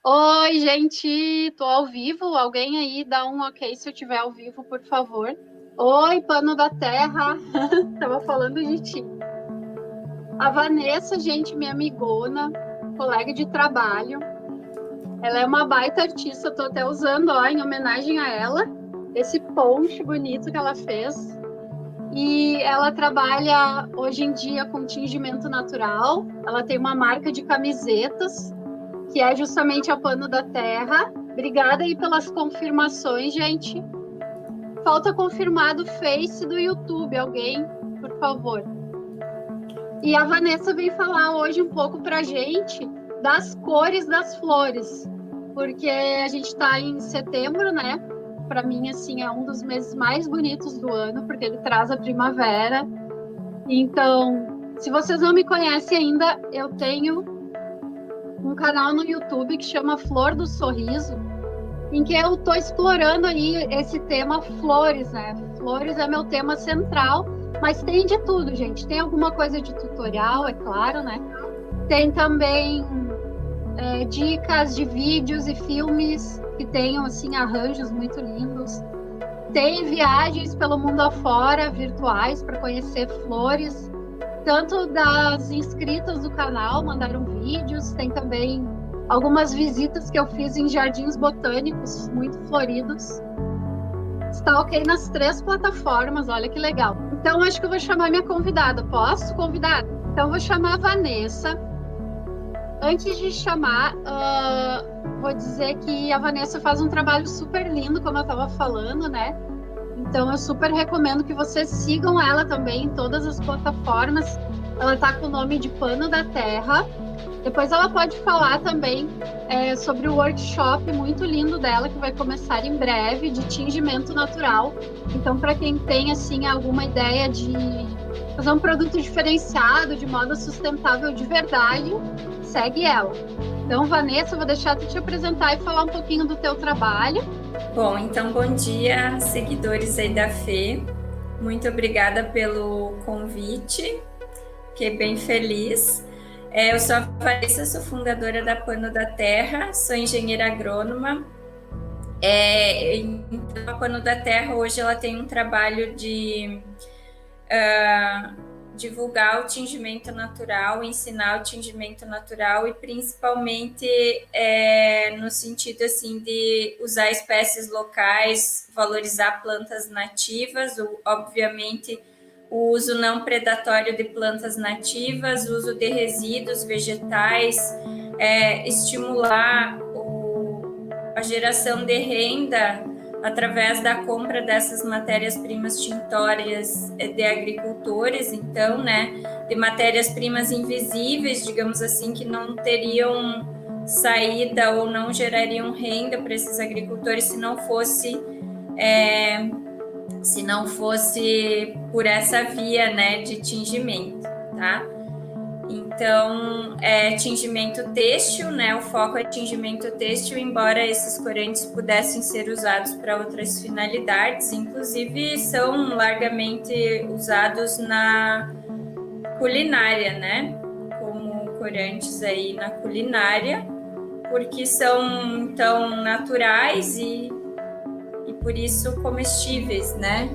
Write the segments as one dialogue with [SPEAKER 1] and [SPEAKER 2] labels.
[SPEAKER 1] Oi, gente, tô ao vivo. Alguém aí dá um ok se eu estiver ao vivo, por favor. Oi, pano da terra. Tava falando de ti. A Vanessa, gente, minha amigona, colega de trabalho. Ela é uma baita artista, tô até usando, ó, em homenagem a ela, esse ponche bonito que ela fez. E ela trabalha hoje em dia com tingimento natural. Ela tem uma marca de camisetas que é justamente a Pano da Terra. Obrigada aí pelas confirmações, gente. Falta confirmar do Face do YouTube, alguém, por favor. E a Vanessa vem falar hoje um pouco pra gente das cores das flores, porque a gente está em setembro, né? Para mim, assim, é um dos meses mais bonitos do ano, porque ele traz a primavera. Então, se vocês não me conhecem ainda, eu tenho um canal no YouTube que chama Flor do Sorriso, em que eu estou explorando aí esse tema flores, né? Flores é meu tema central, mas tem de tudo, gente. Tem alguma coisa de tutorial, é claro, né? Tem também dicas de vídeos e filmes que tenham, assim, arranjos muito lindos. Tem viagens pelo mundo afora, virtuais, para conhecer flores. Tanto das inscritas do canal mandaram vídeos, tem também algumas visitas que eu fiz em jardins botânicos muito floridos. Está ok nas 3 plataformas, olha que legal. Então, acho que eu vou chamar minha convidada. Posso, convidada? Então, vou chamar a Vanessa. Antes de chamar, vou dizer que a Vanessa faz um trabalho super lindo, como eu estava falando, né? Então, eu super recomendo que vocês sigam ela também em todas as plataformas. Ela está com o nome de Pano da Terra. Depois ela pode falar também sobre o workshop muito lindo dela, que vai começar em breve, de tingimento natural. Então, para quem tem assim, alguma ideia de fazer um produto diferenciado, de moda sustentável de verdade, segue ela. Então, Vanessa, eu vou deixar tu te apresentar e falar um pouquinho do teu trabalho.
[SPEAKER 2] Bom, então bom dia, seguidores aí da Fê. Muito obrigada pelo convite, fiquei bem feliz. Eu sou a Vanessa, sou fundadora da Pano da Terra, sou engenheira agrônoma. Então, a Pano da Terra hoje ela tem um trabalho de divulgar o tingimento natural, ensinar o tingimento natural e principalmente no sentido assim de usar espécies locais, valorizar plantas nativas, obviamente o uso não predatório de plantas nativas, o uso de resíduos vegetais, estimular a geração de renda através da compra dessas matérias-primas tintórias de agricultores, então, né, de matérias-primas invisíveis, digamos assim, que não teriam saída ou não gerariam renda para esses agricultores se não fosse por essa via, né, de tingimento, tá? Então, tingimento têxtil, né? O foco é tingimento têxtil, embora esses corantes pudessem ser usados para outras finalidades, inclusive são largamente usados na culinária, né? Como corantes aí na culinária, porque são, então, naturais e por isso comestíveis, né?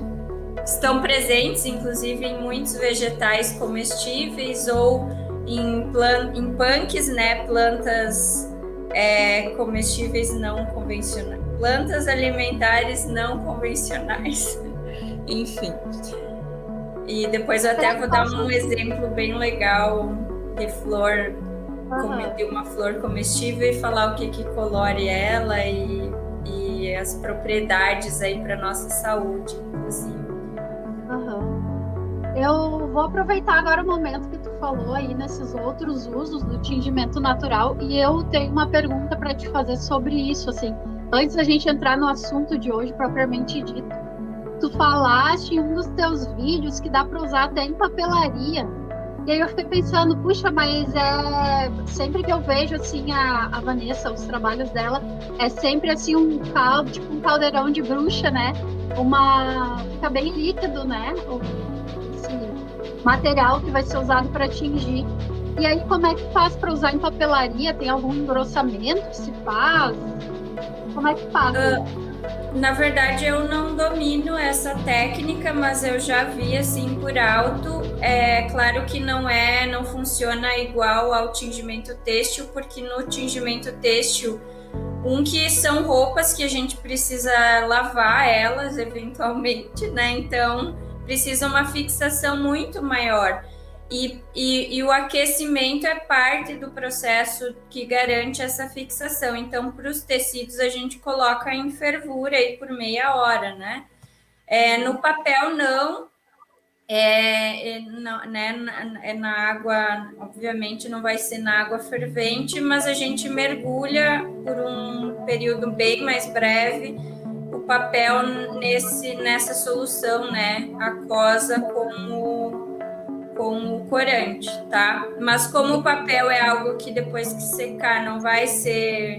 [SPEAKER 2] Estão presentes, inclusive, em muitos vegetais comestíveis ou em punks, né? Plantas comestíveis não convencionais, plantas alimentares não convencionais, enfim. E depois eu até vou dar um exemplo bem legal de flor, de uma flor comestível e falar o que colore ela e as propriedades aí para nossa saúde, inclusive.
[SPEAKER 1] Eu vou aproveitar agora o momento que tu falou aí nesses outros usos do tingimento natural e eu tenho uma pergunta para te fazer sobre isso, assim, antes da gente entrar no assunto de hoje propriamente dito. Tu falaste em um dos teus vídeos que dá para usar até em papelaria. E aí eu fiquei pensando, puxa, mas sempre que eu vejo assim a Vanessa, os trabalhos dela, é sempre assim um caldo, tipo um caldeirão de bruxa, né? Fica bem líquido, né? Esse material que vai ser usado para tingir. E aí, como é que faz para usar em papelaria? Tem algum engrossamento que se faz? Como é que faz?
[SPEAKER 2] Na verdade, eu não domino essa técnica, mas eu já vi assim por alto. É claro que não funciona igual ao tingimento têxtil, porque no tingimento têxtil, que são roupas que a gente precisa lavar elas eventualmente, né? Então precisa uma fixação muito maior. E o aquecimento é parte do processo que garante essa fixação. Então, para os tecidos, a gente coloca em fervura aí por meia hora, né? No papel, não. Na água, obviamente, não vai ser na água fervente, mas a gente mergulha por um período bem mais breve o papel nessa solução, né? Aquosa com o corante, tá? Mas como o papel é algo que depois que secar não vai ser,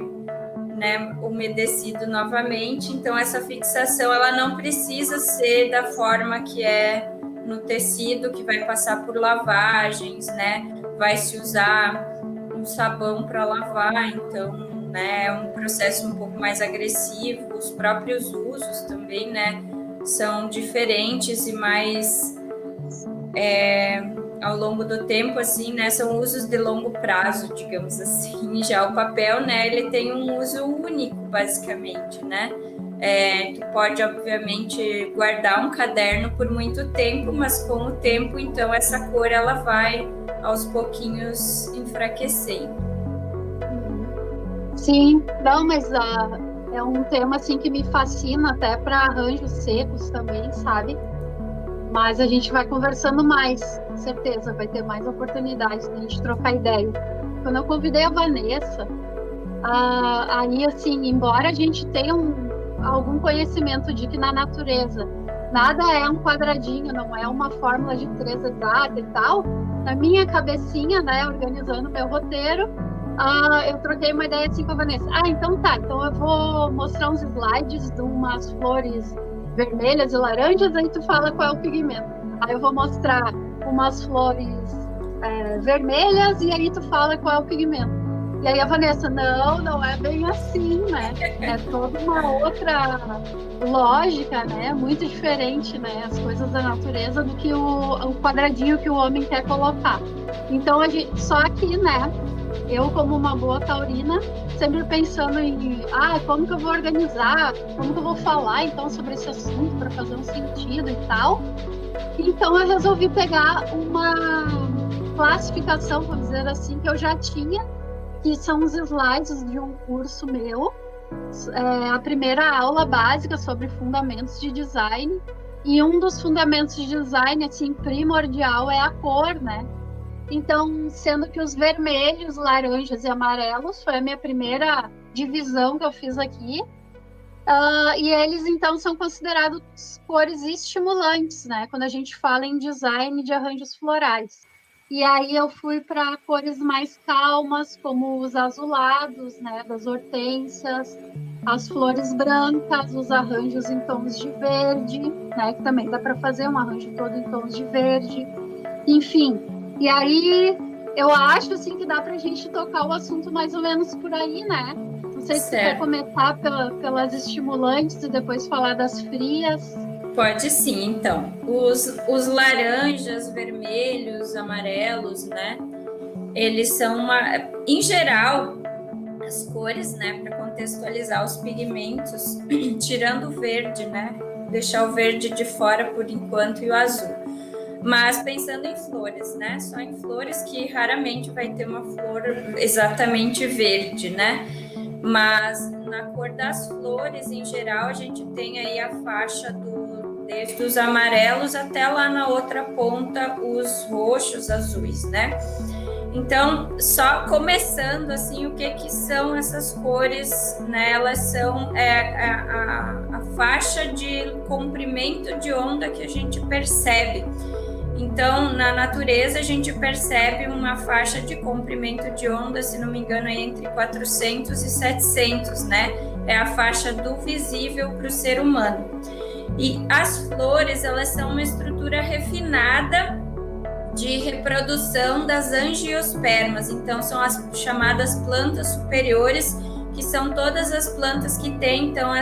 [SPEAKER 2] né, umedecido novamente, então essa fixação ela não precisa ser da forma que é no tecido, que vai passar por lavagens, né? Vai se usar um sabão para lavar, então, né, é um processo um pouco mais agressivo. Os próprios usos também, né, são diferentes e mais ao longo do tempo, assim, né, são usos de longo prazo, digamos assim. Já o papel, né, ele tem um uso único, basicamente, né? Tu pode, obviamente, guardar um caderno por muito tempo, mas com o tempo, então, essa cor, ela vai, aos pouquinhos, enfraquecendo.
[SPEAKER 1] Sim, não, mas é um tema, assim, que me fascina até para arranjos secos também, sabe? Mas a gente vai conversando mais, com certeza, vai ter mais oportunidades de a gente trocar ideia. Quando eu convidei a Vanessa, aí, assim, embora a gente tenha algum conhecimento de que na natureza nada é um quadradinho, não é uma fórmula de 3 exata e tal, na minha cabecinha, né, organizando meu roteiro, eu troquei uma ideia assim com a Vanessa. Então tá, então eu vou mostrar uns slides de umas flores vermelhas e laranjas, aí tu fala qual é o pigmento. Aí eu vou mostrar umas flores vermelhas e aí tu fala qual é o pigmento. E aí a Vanessa, não é bem assim, né? É toda uma outra lógica, né? Muito diferente, né? As coisas da natureza do que o quadradinho que o homem quer colocar. Então, só aqui, né? Eu, como uma boa taurina, sempre pensando em como que eu vou organizar, como que eu vou falar, então, sobre esse assunto para fazer um sentido e tal. Então, eu resolvi pegar uma classificação, vamos dizer assim, que eu já tinha, que são os slides de um curso meu, a primeira aula básica sobre fundamentos de design, e um dos fundamentos de design, assim, primordial é a cor, né? Então, sendo que os vermelhos, laranjas e amarelos foi a minha primeira divisão que eu fiz aqui, e eles, então, são considerados cores estimulantes, né? Quando a gente fala em design de arranjos florais. E aí eu fui para cores mais calmas, como os azulados, né, das hortênsias, as flores brancas, os arranjos em tons de verde, né, que também dá para fazer um arranjo todo em tons de verde. Enfim, e aí eu acho assim que dá para a gente tocar o assunto mais ou menos por aí, né? Não sei se você quer começar pelas estimulantes e depois falar das frias.
[SPEAKER 2] Pode sim, então. Os laranjas, vermelhos, amarelos, né? Eles são em geral, as cores, né? Para contextualizar os pigmentos, tirando o verde, né? Deixar o verde de fora por enquanto e o azul. Mas pensando em flores, né? Só em flores que raramente vai ter uma flor exatamente verde, né? Mas na cor das flores, em geral, a gente tem aí a faixa desde os amarelos até lá na outra ponta, os roxos, azuis, né? Então, só começando, assim, o que são essas cores, né? Elas são a faixa de comprimento de onda que a gente percebe. Então, na natureza, a gente percebe uma faixa de comprimento de onda, se não me engano, é entre 400 e 700, né? É a faixa do visível para o ser humano. E as flores, elas são uma estrutura refinada de reprodução das angiospermas. Então, são as chamadas plantas superiores, que são todas as plantas que têm, então,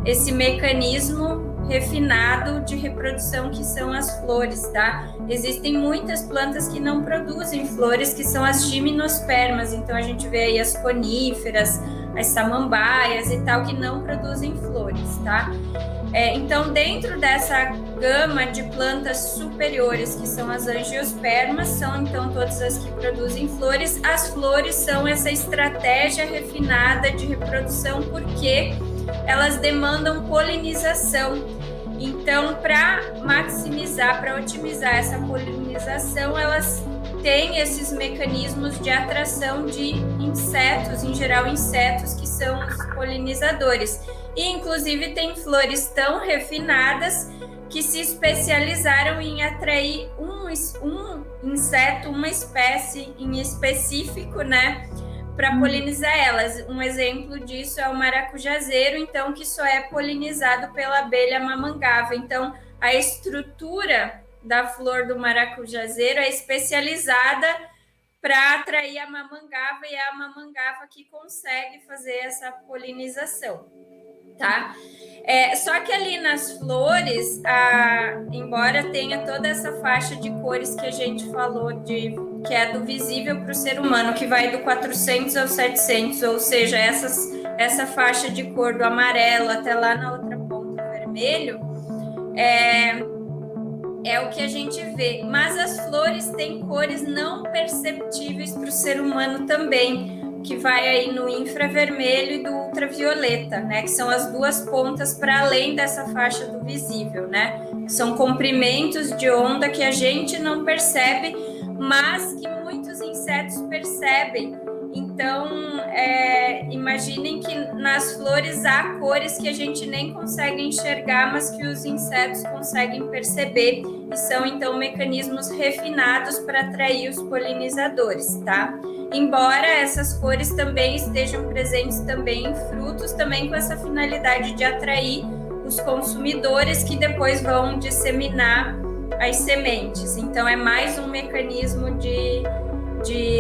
[SPEAKER 2] esse mecanismo refinado de reprodução, que são as flores, tá? Existem muitas plantas que não produzem flores, que são as gimnospermas. Então, a gente vê aí as coníferas, as samambaias e tal, que não produzem flores, tá? Então, dentro dessa gama de plantas superiores, que são as angiospermas, são então todas as que produzem flores. As flores são essa estratégia refinada de reprodução, porque elas demandam polinização. Então, para maximizar, para otimizar essa polinização, elas têm esses mecanismos de atração de insetos, em geral insetos que são os polinizadores. E, inclusive, tem flores tão refinadas que se especializaram em atrair um inseto, uma espécie em específico, né, para polinizar elas. Um exemplo disso é o maracujazeiro, então, que só é polinizado pela abelha mamangava. Então, a estrutura da flor do maracujazeiro é especializada para atrair a mamangava, e é a mamangava que consegue fazer essa polinização, tá? Só que ali nas flores, embora tenha toda essa faixa de cores que a gente falou, que é do visível para o ser humano, que vai do 400 ao 700, ou seja, essa faixa de cor do amarelo até lá na outra ponta, o vermelho, é o que a gente vê. Mas as flores têm cores não perceptíveis para o ser humano também, que vai aí no infravermelho e do ultravioleta, né? Que são as duas pontas para além dessa faixa do visível, né? São comprimentos de onda que a gente não percebe, mas que muitos insetos percebem. Então, imaginem que nas flores há cores que a gente nem consegue enxergar, mas que os insetos conseguem perceber, e são, então, mecanismos refinados para atrair os polinizadores, tá? Embora essas cores também estejam presentes também em frutos, também com essa finalidade de atrair os consumidores, que depois vão disseminar as sementes. Então, é mais um mecanismo de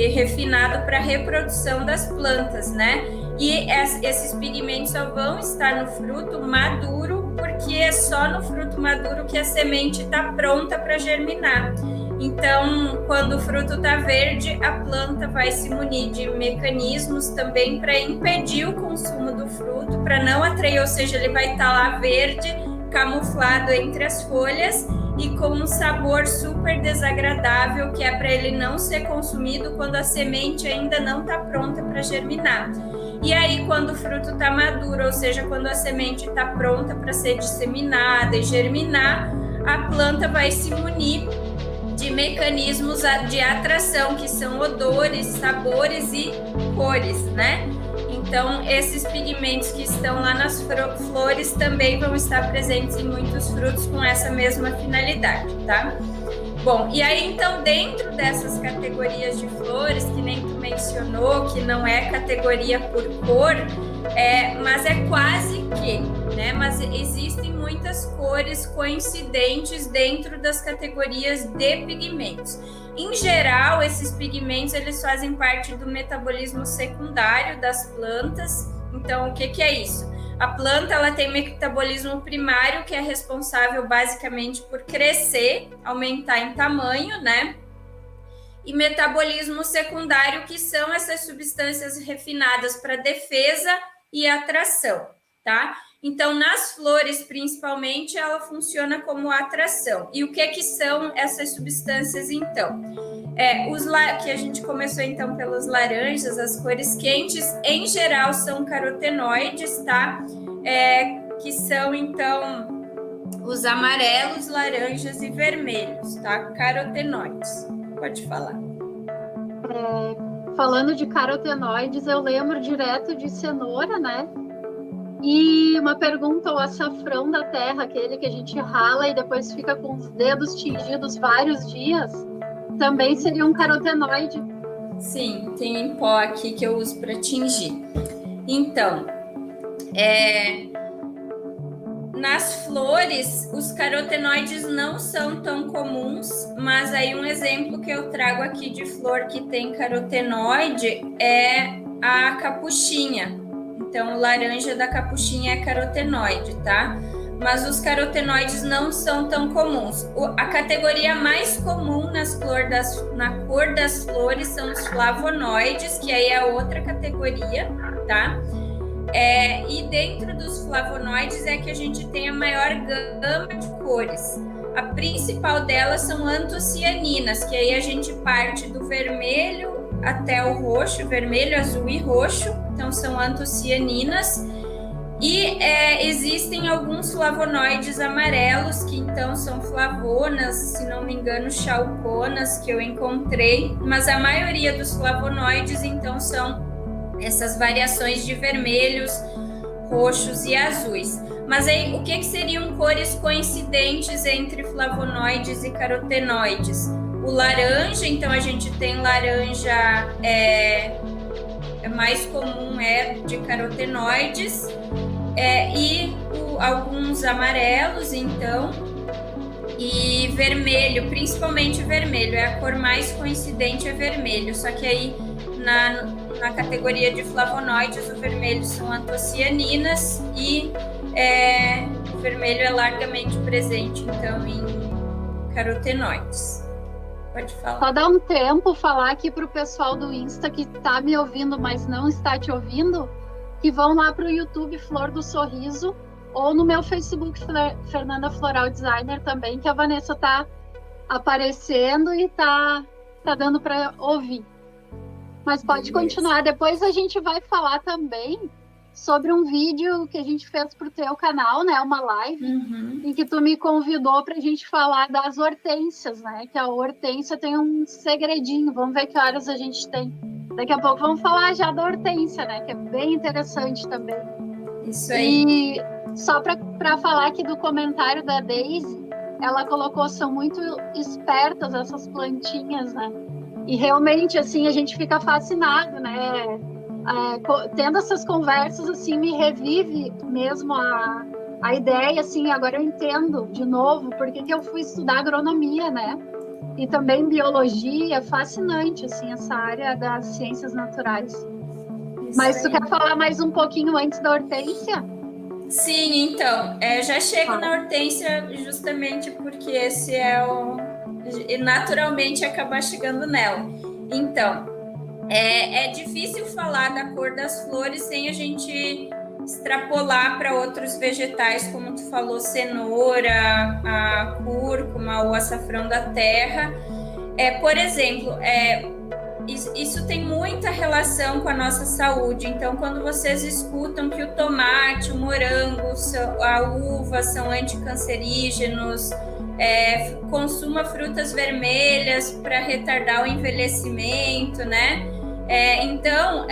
[SPEAKER 2] refinado para a reprodução das plantas, né? E esses pigmentos só vão estar no fruto maduro, porque é só no fruto maduro que a semente está pronta para germinar. Então, quando o fruto está verde, a planta vai se munir de mecanismos também para impedir o consumo do fruto, para não atrair, ou seja, ele vai estar lá verde, camuflado entre as folhas e com um sabor super desagradável, que é para ele não ser consumido quando a semente ainda não está pronta para germinar. E aí, quando o fruto está maduro, ou seja, quando a semente está pronta para ser disseminada e germinar, a planta vai se munir de mecanismos de atração, que são odores, sabores e cores, né? Então, esses pigmentos que estão lá nas flores também vão estar presentes em muitos frutos com essa mesma finalidade, tá? Bom, e aí, então, dentro dessas categorias de flores, que nem tu mencionou, que não é categoria por cor, mas é quase que, né? Mas existem muitas cores coincidentes dentro das categorias de pigmentos. Em geral, esses pigmentos, eles fazem parte do metabolismo secundário das plantas. Então, o que é isso? A planta, ela tem metabolismo primário, que é responsável basicamente por crescer, aumentar em tamanho, né? E metabolismo secundário, que são essas substâncias refinadas para defesa e atração, tá? Então, nas flores, principalmente, ela funciona como atração. E o que são essas substâncias, então? Que a gente começou, então, pelos laranjas, as cores quentes, em geral, são carotenoides, tá? Que são, então, os amarelos, laranjas e vermelhos, tá? Carotenoides. Pode falar.
[SPEAKER 1] Falando de carotenoides, eu lembro direto de cenoura, né? E uma pergunta, o açafrão da terra, aquele que a gente rala e depois fica com os dedos tingidos vários dias, também seria um carotenoide?
[SPEAKER 2] Sim, tem em pó aqui que eu uso para tingir. Então, nas flores, os carotenoides não são tão comuns, mas aí um exemplo que eu trago aqui de flor que tem carotenoide é a capuchinha. Então, o laranja da capuchinha é carotenoide, tá? Mas os carotenoides não são tão comuns. A categoria mais comum na cor das flores são os flavonoides, que aí é outra categoria, tá? E dentro dos flavonoides é que a gente tem a maior gama de cores. A principal delas são antocianinas, que aí a gente parte do vermelho até o roxo, vermelho, azul e roxo. Então são antocianinas. E existem alguns flavonoides amarelos, que então são flavonas, se não me engano, chalconas, que eu encontrei. Mas a maioria dos flavonoides, então, são essas variações de vermelhos, roxos e azuis. Mas aí, o que seriam cores coincidentes entre flavonoides e carotenoides? O laranja, então a gente tem laranja mais comum de carotenoides, e alguns amarelos, então, e vermelho, principalmente vermelho, a cor mais coincidente é vermelho, só que aí na categoria de flavonoides, o vermelho são antocianinas e o vermelho é largamente presente, então, em carotenoides. Pode falar.
[SPEAKER 1] Só dá um tempo falar aqui para o pessoal do Insta que está me ouvindo, mas não está te ouvindo, que vão lá para o YouTube Flor do Sorriso ou no meu Facebook Fernanda Floral Designer também, que a Vanessa está aparecendo e tá dando para ouvir. Mas pode continuar. Depois a gente vai falar também sobre um vídeo que a gente fez para o teu canal, né? Uma live, em que tu me convidou para a gente falar das hortênsias, né? Que a hortênsia tem um segredinho. Vamos ver que horas a gente tem. Daqui a pouco vamos falar já da hortênsia, né? Que é bem interessante também.
[SPEAKER 2] Isso aí.
[SPEAKER 1] E só para falar aqui do comentário da Daisy, ela colocou, são muito espertas essas plantinhas, né? E realmente, assim, a gente fica fascinado, né? Tendo essas conversas, assim, me revive mesmo a ideia, assim, agora eu entendo de novo porque que eu fui estudar agronomia, né? E também biologia, fascinante, assim, essa área das ciências naturais. Isso. Mas tu quer falar mais um pouquinho antes da hortênsia?
[SPEAKER 2] Sim, então, já chego na hortência justamente porque esse e naturalmente acabar chegando nela. Então, é difícil falar da cor das flores sem a gente extrapolar para outros vegetais, como tu falou, cenoura, a cúrcuma, o açafrão da terra. Por exemplo, isso tem muita relação com a nossa saúde. Então, quando vocês escutam que o tomate, o morango, a uva são anticancerígenos, consuma frutas vermelhas para retardar o envelhecimento, né? Então,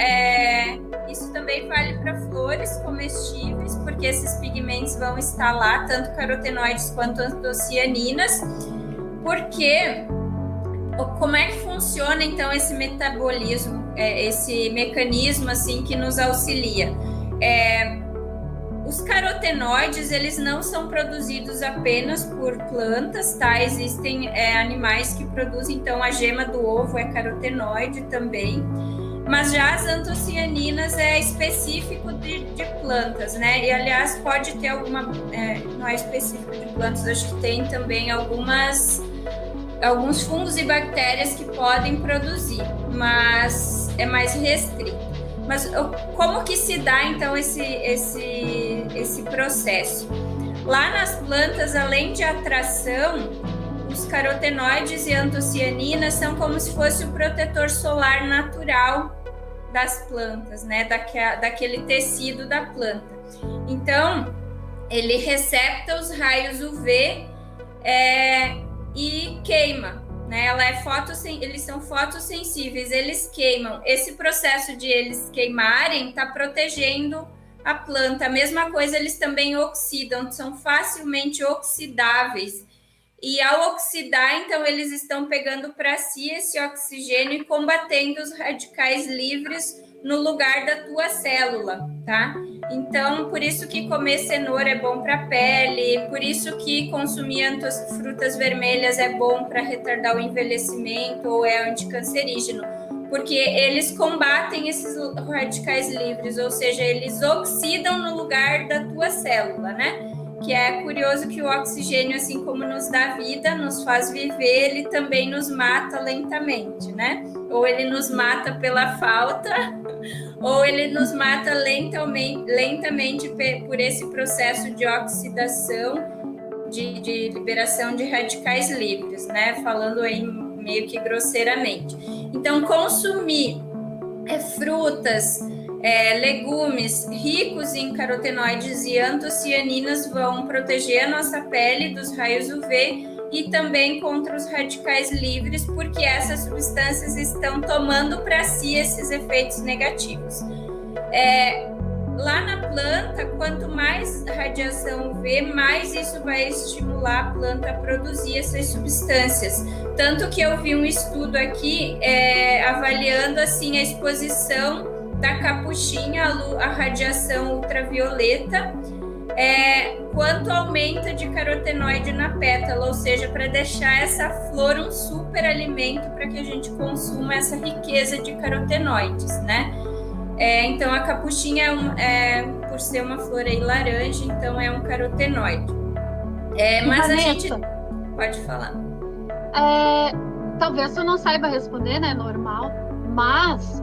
[SPEAKER 2] isso também vale para flores comestíveis, porque esses pigmentos vão estar lá, tanto carotenoides quanto antocianinas, porque como é que funciona então esse metabolismo, esse mecanismo assim que nos auxilia? Os carotenoides, eles não são produzidos apenas por plantas, tá? Existem animais que produzem, então a gema do ovo é carotenoide também, mas já as antocianinas é específico de plantas, né? E aliás, pode ter não é específico de plantas, acho que tem também alguns fungos e bactérias que podem produzir, mas é mais restrito. Mas como que se dá, então, esse processo? Lá nas plantas, além de atração, os carotenoides e antocianinas são como se fosse o protetor solar natural das plantas, né? Daquele tecido da planta. Então, ele recepta os raios UV e queima, né? Eles são fotossensíveis, eles queimam. Esse processo de eles queimarem está protegendo a planta. A mesma coisa, eles também oxidam, são facilmente oxidáveis. E ao oxidar, então, eles estão pegando para si esse oxigênio e combatendo os radicais livres no lugar da tua célula, tá? Então, por isso que comer cenoura é bom para a pele, por isso que consumir frutas vermelhas é bom para retardar o envelhecimento ou é anticancerígeno, porque eles combatem esses radicais livres, ou seja, eles oxidam no lugar da tua célula, né? Que é curioso que o oxigênio, assim como nos dá vida, nos faz viver, ele também nos mata lentamente, né? Ou ele nos mata pela falta, ou ele nos mata lentamente por esse processo de oxidação, de liberação de radicais livres, né? Falando aí meio que grosseiramente. Então, consumir frutas, legumes ricos em carotenoides e antocianinas vão proteger a nossa pele dos raios UV e também contra os radicais livres, porque essas substâncias estão tomando para si esses efeitos negativos. Lá na planta, quanto mais radiação UV, mais isso vai estimular a planta a produzir essas substâncias. Tanto que eu vi um estudo aqui avaliando assim a exposição da capuchinha à radiação ultravioleta, quanto aumenta de carotenoide na pétala, ou seja, para deixar essa flor um super alimento para que a gente consuma essa riqueza de carotenoides, né? Então a capuchinha por ser uma flor aí laranja, então é um carotenoide. Mas Vanessa, a gente pode falar.
[SPEAKER 1] Talvez tu não saiba responder, né? Normal. Mas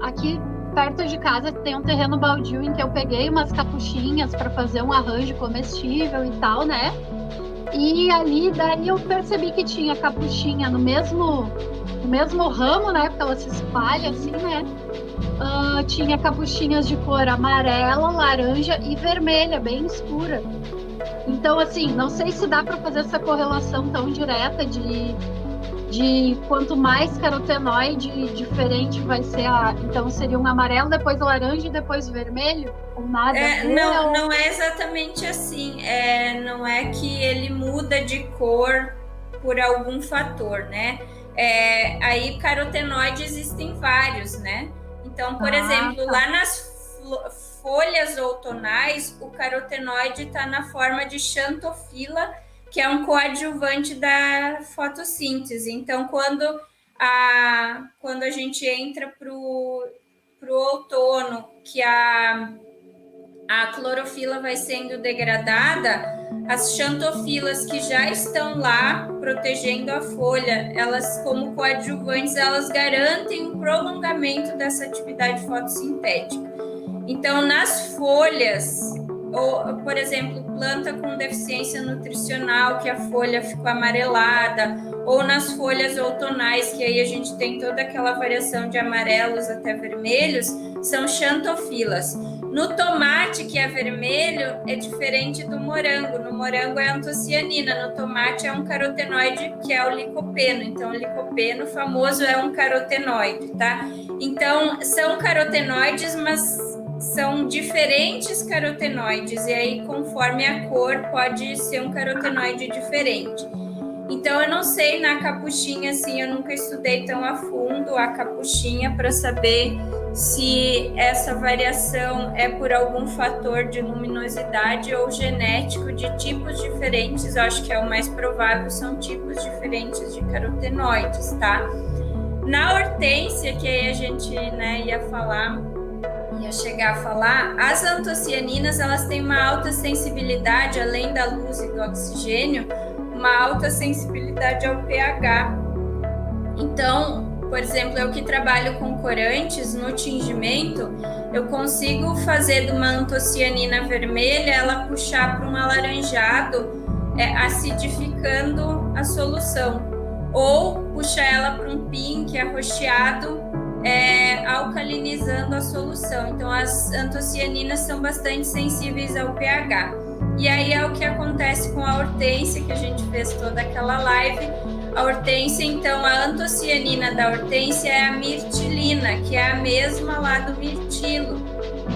[SPEAKER 1] aqui perto de casa tem um terreno baldio em que eu peguei umas capuchinhas para fazer um arranjo comestível e tal, né? E daí eu percebi que tinha capuchinha no mesmo ramo, né? Porque ela se espalha assim, né? Tinha capuchinhas de cor amarela, laranja e vermelha, bem escura. Então, assim, não sei se dá para fazer essa correlação tão direta de quanto mais carotenoide diferente vai ser então seria um amarelo, depois laranja e depois vermelho? Ou nada?
[SPEAKER 2] Não é exatamente assim. Não é que ele muda de cor por algum fator, né? Aí carotenoides existem vários, né? Então, por exemplo, lá nas folhas outonais, o carotenoide está na forma de xantofila, que é um coadjuvante da fotossíntese. Então, quando a gente entra para o outono, que a clorofila vai sendo degradada, as xantofilas que já estão lá protegendo a folha, elas como coadjuvantes, elas garantem o prolongamento dessa atividade fotossintética. Então, nas folhas, ou, por exemplo, planta com deficiência nutricional, que a folha ficou amarelada, ou nas folhas outonais, que aí a gente tem toda aquela variação de amarelos até vermelhos, são xantofilas. No tomate, que é vermelho, é diferente do morango. No morango é antocianina, no tomate é um carotenoide, que é o licopeno. Então, o licopeno famoso é um carotenoide, tá? Então, são carotenoides, mas são diferentes carotenoides, e aí, conforme a cor, pode ser um carotenoide diferente. Então, eu não sei na capuchinha, assim, eu nunca estudei tão a fundo a capuchinha para saber se essa variação é por algum fator de luminosidade ou genético de tipos diferentes. Eu acho que é o mais provável, são tipos diferentes de carotenoides, tá? Na hortênsia, que aí a gente, né, ia chegar a falar, as antocianinas, elas têm uma alta sensibilidade, além da luz e do oxigênio, uma alta sensibilidade ao pH. Então, por exemplo, eu que trabalho com corantes no tingimento, eu consigo fazer de uma antocianina vermelha, ela puxar para um alaranjado, acidificando a solução, ou puxar ela para um pink arroxeado, alcalinizando a solução. Então, as antocianinas são bastante sensíveis ao pH. E aí é o que acontece com a hortênsia, que a gente fez toda aquela live. A hortênsia, então, a antocianina da hortênsia é a mirtilina, que é a mesma lá do mirtilo.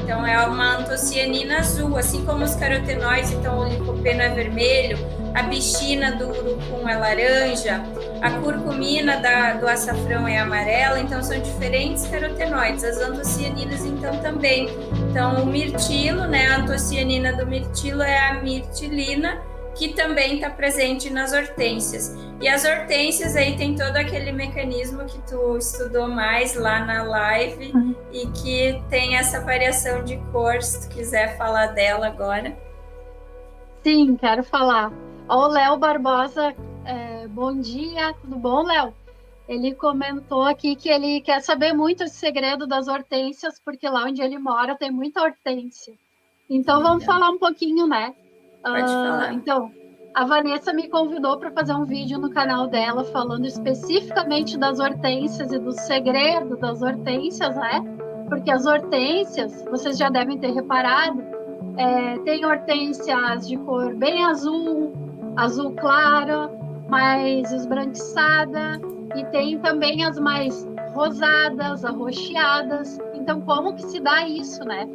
[SPEAKER 2] Então, é uma antocianina azul, assim como os carotenoides. Então, o licopeno é vermelho, a bichina do urucum é laranja, A curcumina do açafrão é amarela, então são diferentes carotenoides. As antocianinas, então, também. Então, o mirtilo, né? A antocianina do mirtilo é a mirtilina, que também está presente nas hortênsias. E as hortênsias aí tem todo aquele mecanismo que tu estudou mais lá na live e que tem essa variação de cor, se tu quiser falar dela agora.
[SPEAKER 1] Sim, quero falar. Ó, o Léo Barbosa, bom dia, tudo bom, Léo? Ele comentou aqui que ele quer saber muito esse segredo das hortênsias, porque lá onde ele mora tem muita hortênsia. Então, vamos falar um pouquinho, né?
[SPEAKER 2] Pode falar.
[SPEAKER 1] Então, a Vanessa me convidou para fazer um vídeo no canal dela falando especificamente das hortênsias e do segredo das hortênsias, né? Porque as hortênsias, vocês já devem ter reparado, tem hortênsias de cor bem azul, azul claro, mais esbranquiçada, e tem também as mais rosadas, arroxeadas. Então, como que se dá isso, né?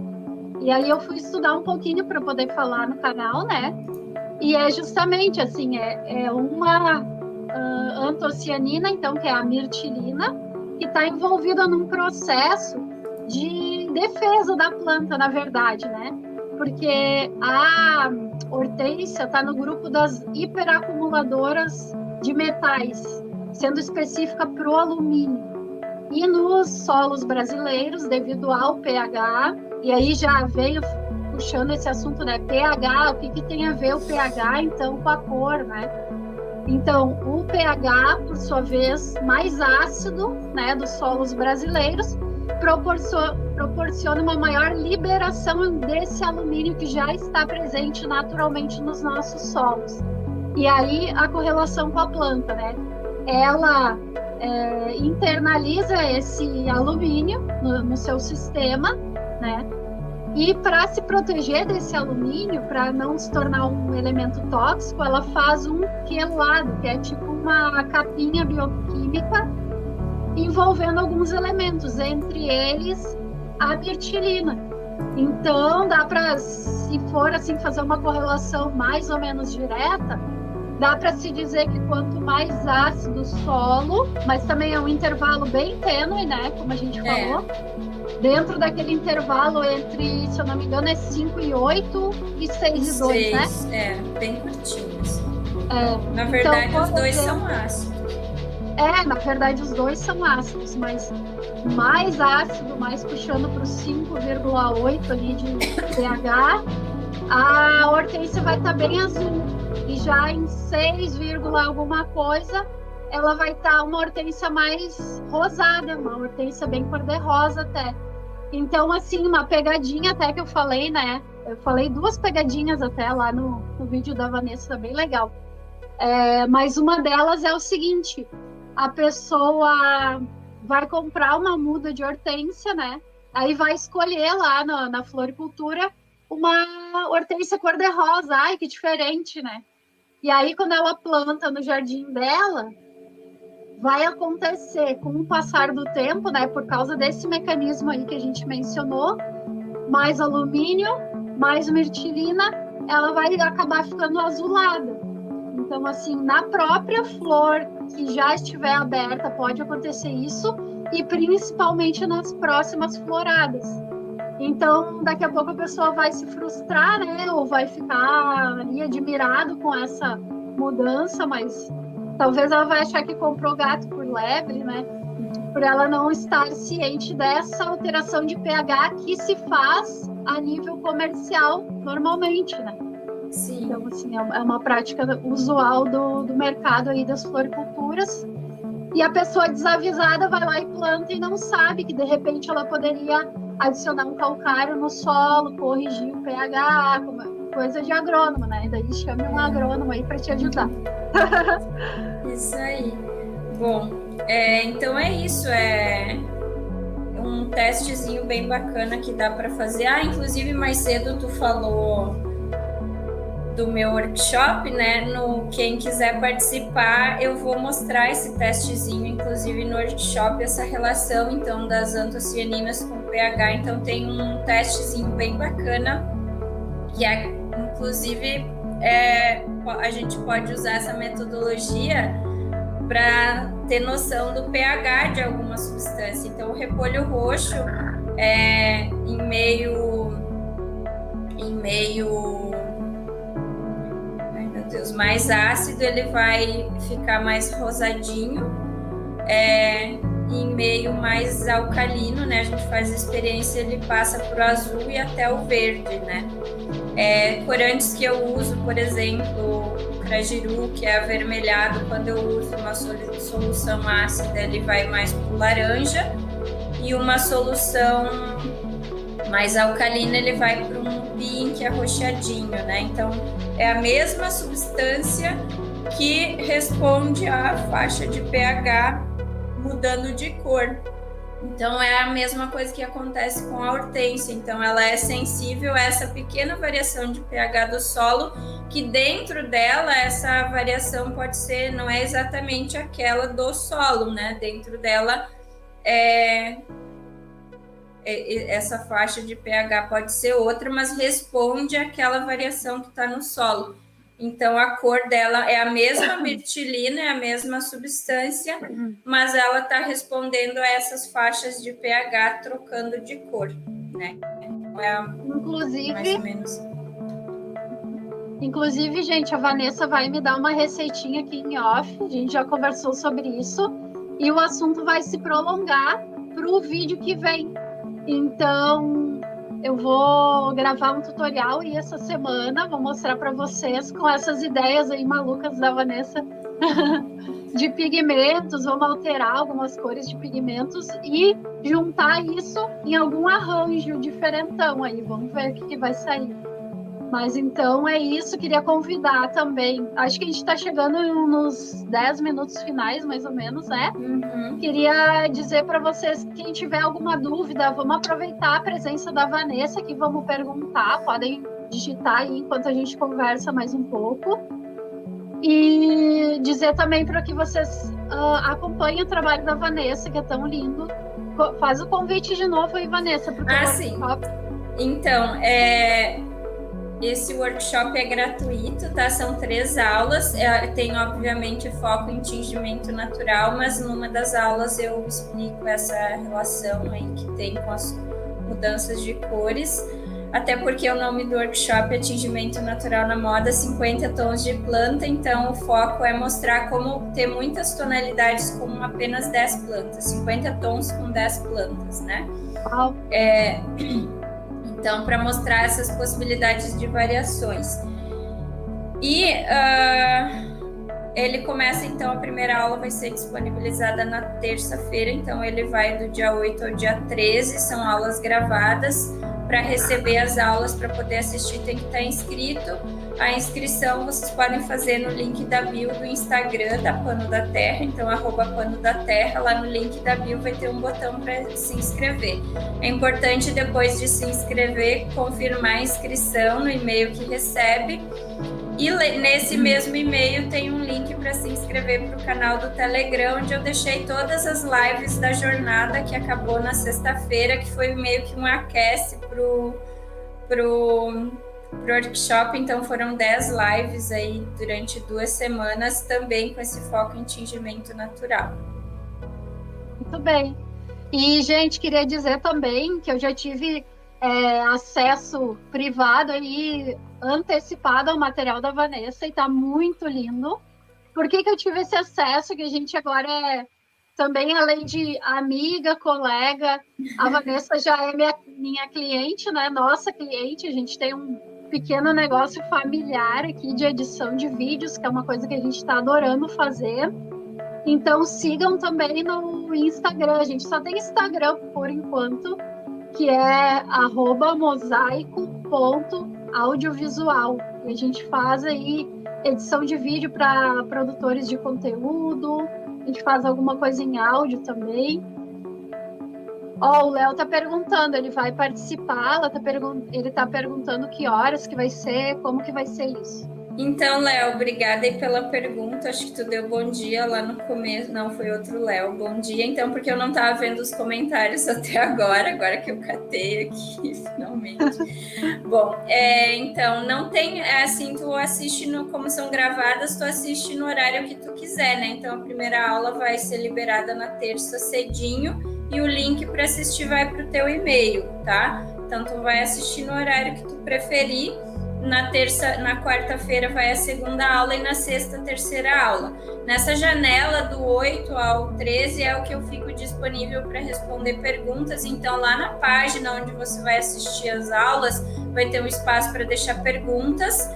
[SPEAKER 1] E aí eu fui estudar um pouquinho para poder falar no canal, né? E é justamente assim, é uma antocianina, então, que é a mirtilina, que está envolvida num processo de defesa da planta, na verdade, né? Porque a hortênsia está no grupo das hiperacumuladoras de metais, sendo específica para o alumínio. E nos solos brasileiros, devido ao pH, e aí já veio puxando esse assunto, né? pH, o que tem a ver o pH, então, com a cor, né? Então, o pH, por sua vez, mais ácido, né, dos solos brasileiros, proporciona uma maior liberação desse alumínio que já está presente naturalmente nos nossos solos. E aí, a correlação com a planta, né? Ela internaliza esse alumínio no seu sistema, né? E para se proteger desse alumínio, para não se tornar um elemento tóxico, ela faz um quelado, que é tipo uma capinha bioquímica envolvendo alguns elementos, entre eles a mirtilina. Então, dá para, se for assim, fazer uma correlação mais ou menos direta, dá para se dizer que quanto mais ácido o solo, mas também é um intervalo bem tênue, né, como a gente falou, dentro daquele intervalo entre, se eu não me engano, é 5 e 8 e 6 e 2, né?
[SPEAKER 2] Bem curtinhos. Na verdade, então, os dois são ácidos.
[SPEAKER 1] Na verdade, os dois são ácidos, mas mais ácido, mais puxando para o 5,8 ali de pH, a hortênsia vai estar bem azul. E já em 6, alguma coisa, ela vai estar uma hortênsia mais rosada, uma hortência bem cor-de-rosa até. Então, assim, uma pegadinha até que eu falei, né? Eu falei 2 pegadinhas até lá no vídeo da Vanessa, bem legal. Mas uma delas é o seguinte: a pessoa vai comprar uma muda de hortênsia, né? Aí vai escolher lá na floricultura uma hortênsia cor-de-rosa. Ai, que diferente, né? E aí, quando ela planta no jardim dela, vai acontecer com o passar do tempo, né? Por causa desse mecanismo aí que a gente mencionou, mais alumínio, mais mirtilina, ela vai acabar ficando azulada. Então, assim, na própria flor que já estiver aberta, pode acontecer isso, e principalmente nas próximas floradas. Então, daqui a pouco a pessoa vai se frustrar, né? Ou vai ficar ali admirado com essa mudança, mas talvez ela vai achar que comprou gato por lebre, né? Por ela não estar ciente dessa alteração de pH que se faz a nível comercial normalmente, né?
[SPEAKER 2] Sim.
[SPEAKER 1] Então, assim, é uma prática usual do mercado aí das floriculturas. E a pessoa desavisada vai lá e planta e não sabe que, de repente, ela poderia adicionar um calcário no solo, corrigir o pH, coisa de agrônomo, né? Daí chame um agrônomo aí para te ajudar.
[SPEAKER 2] Isso aí. Bom, então é isso. É um testezinho bem bacana que dá para fazer. Inclusive, mais cedo tu falou do meu workshop, né? Quem quiser participar, eu vou mostrar esse testezinho, inclusive no workshop, essa relação, então, das antocianinas com pH. Então, tem um testezinho bem bacana, que inclusive, a gente pode usar essa metodologia para ter noção do pH de alguma substância. Então, o repolho roxo em meio, ai meu Deus, mais ácido, ele vai ficar mais rosadinho. Em meio mais alcalino, né? A gente faz a experiência, ele passa para o azul e até o verde, né? Corantes que eu uso, por exemplo, o crajiru, que é avermelhado, quando eu uso uma solução ácida, ele vai mais para o laranja, e uma solução mais alcalina, ele vai para um pink arroxeadinho, né? Então, é a mesma substância que responde à faixa de pH mudando de cor. Então, é a mesma coisa que acontece com a hortênsia. Então, ela é sensível a essa pequena variação de pH do solo, que dentro dela, essa variação pode ser, não é exatamente aquela do solo, né? Dentro dela, essa faixa de pH pode ser outra, mas responde àquela variação que está no solo. Então, a cor dela é a mesma mirtilina, é a mesma substância, mas ela está respondendo a essas faixas de pH trocando de cor, né?
[SPEAKER 1] Inclusive,
[SPEAKER 2] mais ou menos.
[SPEAKER 1] Inclusive, gente, a Vanessa vai me dar uma receitinha aqui em off, a gente já conversou sobre isso, e o assunto vai se prolongar para o vídeo que vem. Então, eu vou gravar um tutorial e essa semana vou mostrar para vocês com essas ideias aí malucas da Vanessa de pigmentos, vamos alterar algumas cores de pigmentos e juntar isso em algum arranjo diferentão aí, vamos ver o que vai sair. Mas então é isso, queria convidar também, acho que a gente está chegando nos 10 minutos finais, mais ou menos, né? Queria dizer para vocês, quem tiver alguma dúvida, vamos aproveitar a presença da Vanessa, que vamos perguntar, podem digitar aí enquanto a gente conversa mais um pouco. E dizer também para que vocês acompanhem o trabalho da Vanessa, que é tão lindo. Faz o convite de novo aí, Vanessa, para o teu workshop.
[SPEAKER 2] Então, esse workshop é gratuito, tá? São 3 aulas. Tem, obviamente, foco em tingimento natural, mas numa das aulas eu explico essa relação aí que tem com as mudanças de cores. Até porque o nome do workshop é Tingimento Natural na Moda, 50 tons de planta. Então, o foco é mostrar como ter muitas tonalidades com apenas 10 plantas. 50 tons com 10 plantas, né?
[SPEAKER 1] Wow.
[SPEAKER 2] Então, para mostrar essas possibilidades de variações. E ele começa, então, a primeira aula vai ser disponibilizada na terça-feira, então ele vai do dia 8 ao dia 13, são aulas gravadas. Para receber as aulas, para poder assistir, tem que estar inscrito. A inscrição vocês podem fazer no link da bio do Instagram da Pano da Terra, então @Pano da Terra, lá no link da bio vai ter um botão para se inscrever. É importante, depois de se inscrever, confirmar a inscrição no e-mail que recebe, e nesse mesmo e-mail tem um link para se inscrever para o canal do Telegram, onde eu deixei todas as lives da jornada que acabou na sexta-feira, que foi meio que um aquece pro workshop. Então foram 10 lives aí durante 2 semanas, também com esse foco em tingimento natural.
[SPEAKER 1] Muito bem. E, gente, queria dizer também que eu já tive acesso privado aí, antecipado ao material da Vanessa, e tá muito lindo. Por que eu tive esse acesso? Que a gente agora também, além de amiga, colega, a Vanessa já é minha cliente, né? Nossa cliente, a gente tem um pequeno negócio familiar aqui de edição de vídeos, que é uma coisa que a gente está adorando fazer. Então sigam também no Instagram, a gente só tem Instagram por enquanto, que é @mosaico.audiovisual. E a gente faz aí edição de vídeo para produtores de conteúdo, a gente faz alguma coisa em áudio também. O Léo tá perguntando, ele vai participar, ele tá perguntando que horas que vai ser, como que vai ser isso.
[SPEAKER 2] Então, Léo, obrigada aí pela pergunta. Acho que tu deu bom dia lá no começo. Não, foi outro Léo. Bom dia, então, porque eu não estava vendo os comentários até agora que eu catei aqui, finalmente. Bom, então, não tem, assim, tu assiste como são gravadas, tu assiste no horário que tu quiser, né? Então, a primeira aula vai ser liberada na terça cedinho e o link para assistir vai para o teu e-mail, tá? Então, tu vai assistir no horário que tu preferir. Na quarta-feira vai a segunda aula e na sexta a terceira aula. Nessa janela do 8 ao 13 é o que eu fico disponível para responder perguntas. Então, lá na página onde você vai assistir as aulas, vai ter um espaço para deixar perguntas.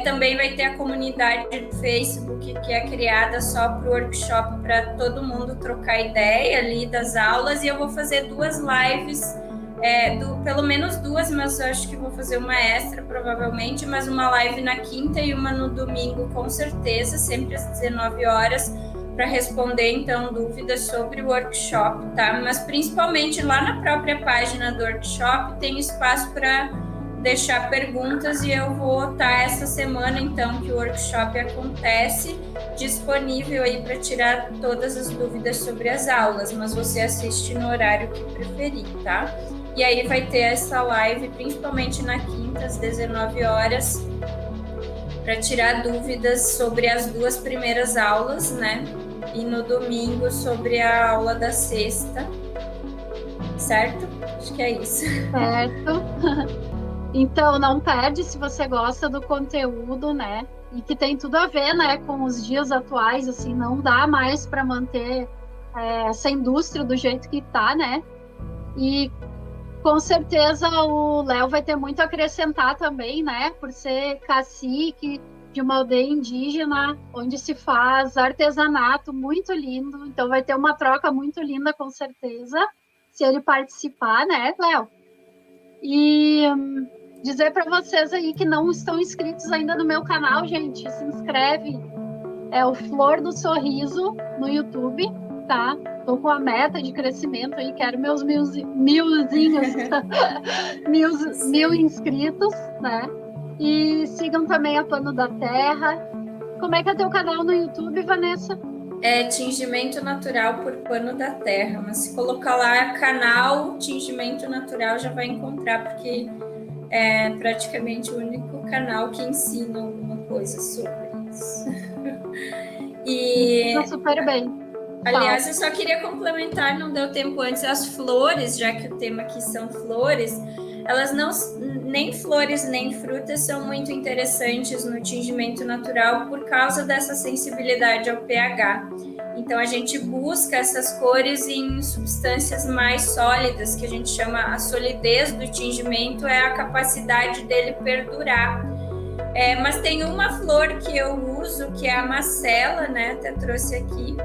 [SPEAKER 2] Também vai ter a comunidade do Facebook, que é criada só para o workshop, para todo mundo trocar ideia ali das aulas. E eu vou fazer 2 lives, pelo menos 2, mas eu acho que vou fazer uma extra provavelmente, mas uma live na quinta e uma no domingo com certeza, sempre às 19 horas, para responder então dúvidas sobre o workshop, tá? Mas principalmente lá na própria página do workshop tem espaço para deixar perguntas e eu vou estar essa semana então que o workshop acontece disponível aí para tirar todas as dúvidas sobre as aulas, mas você assiste no horário que preferir, tá? E aí vai ter essa live, principalmente na quinta, às 19 horas, para tirar dúvidas sobre as 2 primeiras aulas, né? E no domingo sobre a aula da sexta, certo? Acho que é isso.
[SPEAKER 1] Certo. Então, não perde se você gosta do conteúdo, né? E que tem tudo a ver, né, com os dias atuais, assim, não dá mais para manter essa indústria do jeito que tá, né? E com certeza o Léo vai ter muito a acrescentar também, né? Por ser cacique de uma aldeia indígena, onde se faz artesanato muito lindo. Então vai ter uma troca muito linda, com certeza, se ele participar, né, Léo? E dizer para vocês aí que não estão inscritos ainda no meu canal, gente, se inscreve. É o Flor do Sorriso no YouTube, tá? Tô com a meta de crescimento aí, quero meus milzinhos, mil inscritos, né? E sigam também a Pano da Terra. Como é que é teu canal no YouTube, Vanessa?
[SPEAKER 2] Tingimento Natural por Pano da Terra, mas se colocar lá canal Tingimento Natural já vai encontrar, porque é praticamente o único canal que ensina alguma coisa sobre isso.
[SPEAKER 1] Tá super bem.
[SPEAKER 2] Aliás, eu só queria complementar, não deu tempo antes, as flores, já que o tema aqui são flores, elas não, nem flores nem frutas são muito interessantes no tingimento natural por causa dessa sensibilidade ao pH. Então a gente busca essas cores em substâncias mais sólidas, que a gente chama a solidez do tingimento, é a capacidade dele perdurar. Mas tem uma flor que eu uso, que é a macela, né? Até trouxe aqui.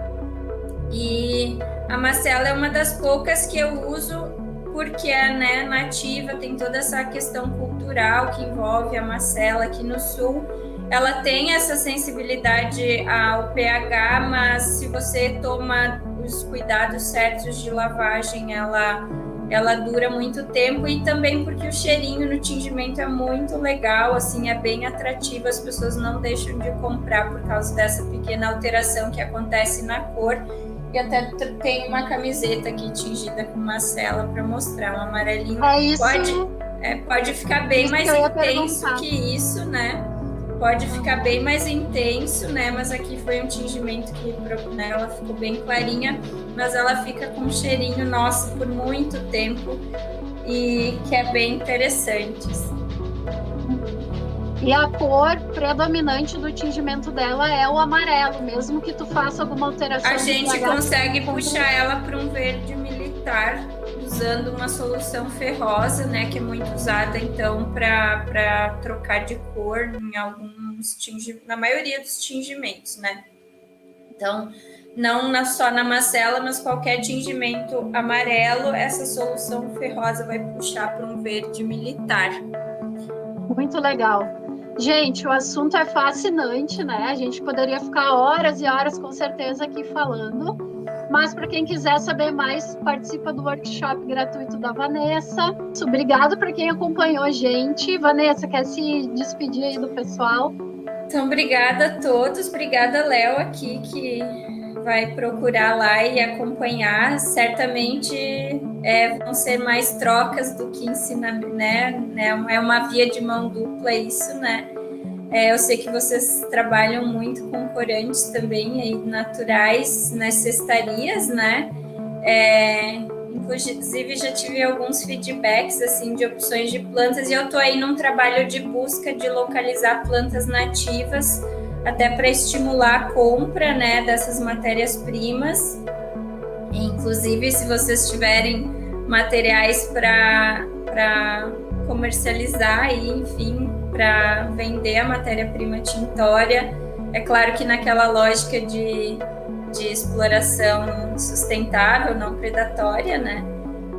[SPEAKER 2] E a macela é uma das poucas que eu uso porque é, né, nativa, tem toda essa questão cultural que envolve a macela aqui no sul. Ela tem essa sensibilidade ao pH, mas se você toma os cuidados certos de lavagem, ela dura muito tempo, e também porque o cheirinho no tingimento é muito legal, assim, é bem atrativo, as pessoas não deixam de comprar por causa dessa pequena alteração que acontece na cor. E até tem uma camiseta aqui tingida com macela para mostrar, um amarelinho.
[SPEAKER 1] É isso.
[SPEAKER 2] Pode ficar bem mais intenso que isso, né? Pode ficar bem mais intenso, né? Mas aqui foi um tingimento que, né, ela ficou bem clarinha, mas ela fica com um cheirinho, nossa, por muito tempo, e que é bem interessante.
[SPEAKER 1] E a cor predominante do tingimento dela é o amarelo, mesmo que tu faça alguma alteração.
[SPEAKER 2] A gente consegue puxar ela para um verde militar, usando uma solução ferrosa, né, que é muito usada então para trocar de cor em alguns na maioria dos tingimentos, né? Então, não só na macela, mas qualquer tingimento amarelo, essa solução ferrosa vai puxar para um verde militar.
[SPEAKER 1] Muito legal. Gente, o assunto é fascinante, né? A gente poderia ficar horas e horas, com certeza, aqui falando. Mas para quem quiser saber mais, participa do workshop gratuito da Vanessa. Obrigado para quem acompanhou a gente. Vanessa, quer se despedir aí do pessoal?
[SPEAKER 2] Então, obrigada a todos, obrigada, Léo, aqui, que vai procurar lá e acompanhar. Certamente vão ser mais trocas do que ensinamento, né? É uma via de mão dupla isso, né? Eu sei que vocês trabalham muito com corantes também, aí, naturais, nas cestarias, né? Inclusive, já tive alguns feedbacks, assim, de opções de plantas, e eu tô aí num trabalho de busca de localizar plantas nativas, até para estimular a compra, né, dessas matérias-primas. Inclusive, se vocês tiverem materiais para comercializar e, enfim, para vender a matéria-prima tintória, é claro que naquela lógica de exploração sustentável, não predatória, né?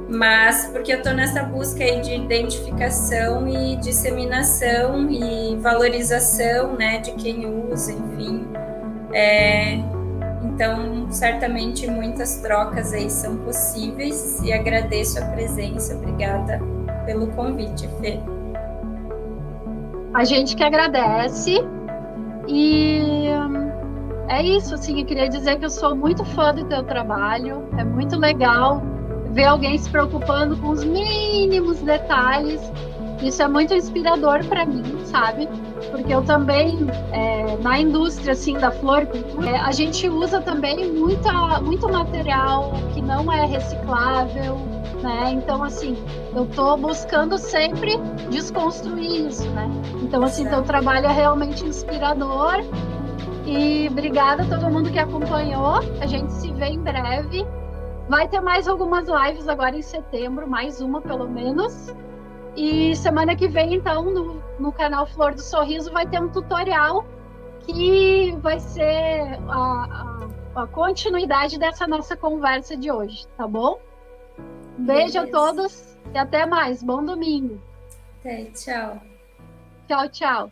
[SPEAKER 2] Mas porque eu estou nessa busca aí de identificação e disseminação e valorização, né, de quem usa, enfim. Então, certamente muitas trocas aí são possíveis e agradeço a presença. Obrigada pelo convite, Fê.
[SPEAKER 1] A gente que agradece e é isso, assim, eu queria dizer que eu sou muito fã do teu trabalho, é muito legal ver alguém se preocupando com os mínimos detalhes, isso é muito inspirador para mim, sabe? Porque eu também, na indústria, assim, da floricultura, a gente usa também muito material que não é reciclável, né? Então, assim, eu estou buscando sempre desconstruir isso, né? Então, assim, teu trabalho é realmente inspirador. E obrigada a todo mundo que acompanhou. A gente se vê em breve. Vai ter mais algumas lives agora em setembro, mais uma pelo menos. E semana que vem, então, no canal Flor do Sorriso, vai ter um tutorial que vai ser a continuidade dessa nossa conversa de hoje, tá bom? Beijo a todos e até mais. Bom domingo.
[SPEAKER 2] Até, tchau.
[SPEAKER 1] Tchau, tchau.